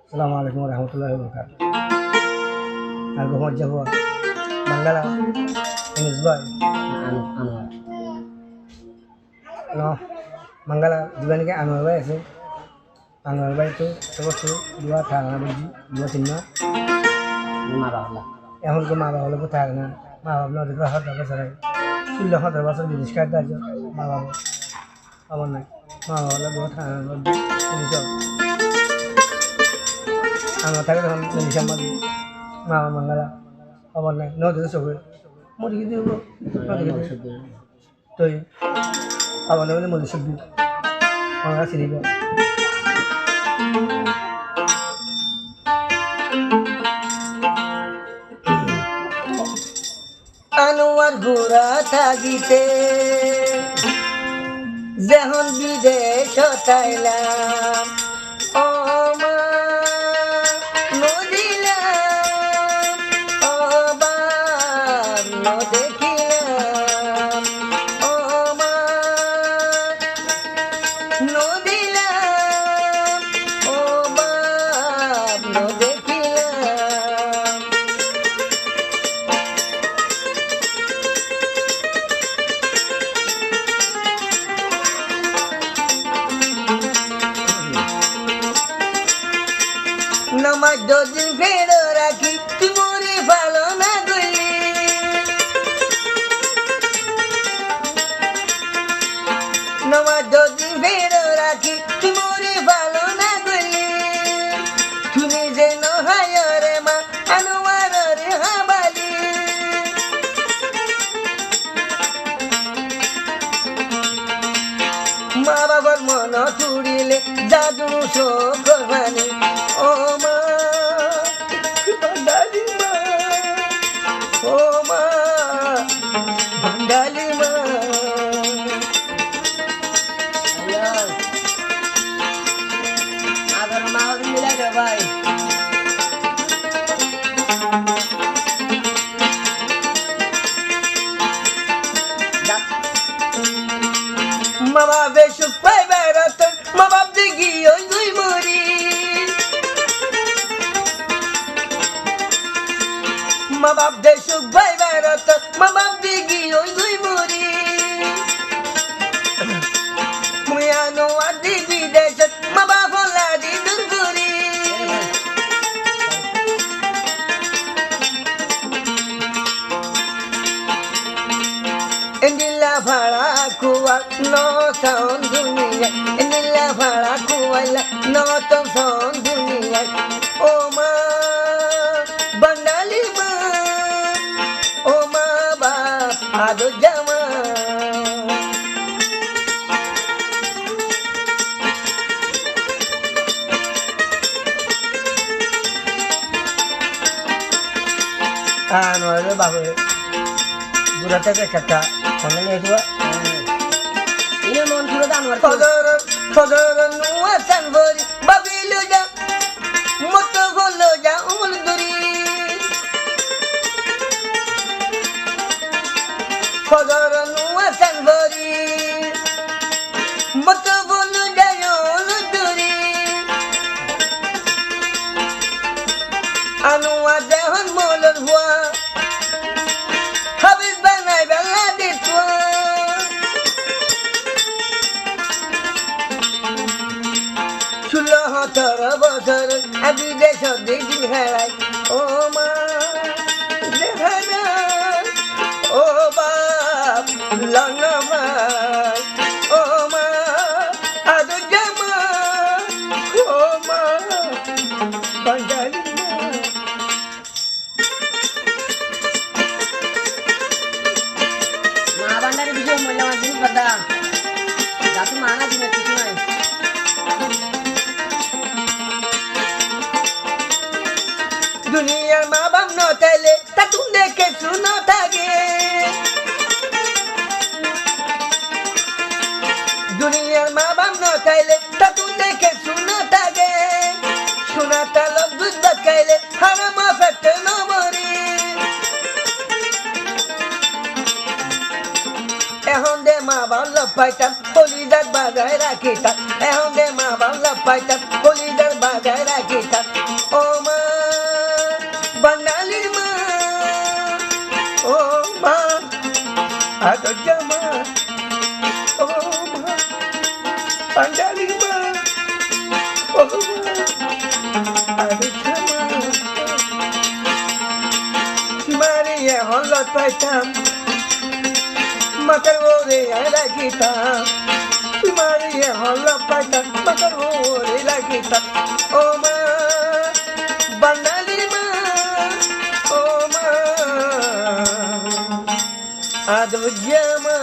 Assalamualaikum warahmatullahi wabarakatuh. Aku mau jawab. Manggala. Ini Zubai. Anwar. No. Manggala juga nih Anwar Bay sih. Anwar Bay itu terus dua tangan biji, dua tinnya. Marahlah. এখন তো মা বাবা হলে থাকে না মা বাবা নদী করে হতে বছর 16-17 বছর বিদেশ কাটতে আছে মা বাবা আমার নাই মা বাবা হলে বহুত আমার থাকে তখন জিনিস আমার মা বাবা মাঙ্গালা আমার নাই নদী চোখে মুরগি দিব নদী তুই আমার নেই মুরগি সবজি আমার কাছে দিবে আনোয়ার ঘোরা থাকিতে যখন বিদেশ তাইলাম ও মা নদিলাম ও বাপ দেখিলাম ও মা নদিলাম ও বাপ দেখিলাম নামাজ যদি ফেরো রাখি তুমি ভালো না গলি নামাজ যদি ফেরো রাখি তুমি ভালো না গলি তুমি যে নহায় রে মা আনোয়ার রে হাবালি মা বাবার মন চুড়িলে জাদু শোক বানি ও মা বাঙালি মা ও মা বাঙালি মা আদর মা মিলা দে ভাই মা বাবে সুখ পাইবে রতন মা বাপ দিঘি ওই দুই মরি মা বাপ দে সুখ পাইবে রতন মা বাপ দিঘি ওই দুই মরি মুই আনোয়ার দিঘি দেশ মা বাপ হলা দি দুর্গুরি নীলা ভাড়া কুয়া নতন দুনিয়া নীলা ভাড়া কুয়াইলা নতন দুনিয়া ও মা বাঙালি মা ও মা বাপ আদো জামা আনোয়ার বাবু বুড়া থেকে একটা ফোনে নিয়ে দিবা ইনে মন ছিল আনোয়ার ফজর নুয়া সানবরি বাবিলো যা মত হলো যা উমল দরি ফজর নুয়া সানবরি মত হলো যা উমল দরি আনোয়ার দেহন মোলর হুয়া হাবিজ বানাই বেলা দিতোয়া ষোলো 17 বছর আমি দেশ দিন হেরাই ও মা দেখা ও বাপ লঙ্গমাই ও মা আদো জামা ও মা বাঙালি মা বান্ডারে বিষয় মূল্যবান জিনিস কথা যাতে মানা দিনে কিছু নাই দুনিয়ার মা বাপ ন চাইলে তা তুমি দেখে শুনো থাকে দুনিয়ার মা বাপ ন চাইলে তা তুমি দেখে শুনো থাকে শোনাটা লোক বুঝবা চাইলে হারাম ফেটে নবরি এখন দে মা বাপ পাইতাম কলিজার বাজায় রাখিতাম এখন দে মা বাপ পাইতাম কলিজার যায় রাখিতা ও মা বাঙালির মা ও মা আদর্য মা ও মা বাঙালির মা ও মা আদর্য মা মারিয়ে হলত পাইতাম মাতার ওরে রাখিতাম মারিয়ে হল পাইতাম মাতার ওরে রাখিতাম ও মা বাঙালির মা ও মা আদর্য মা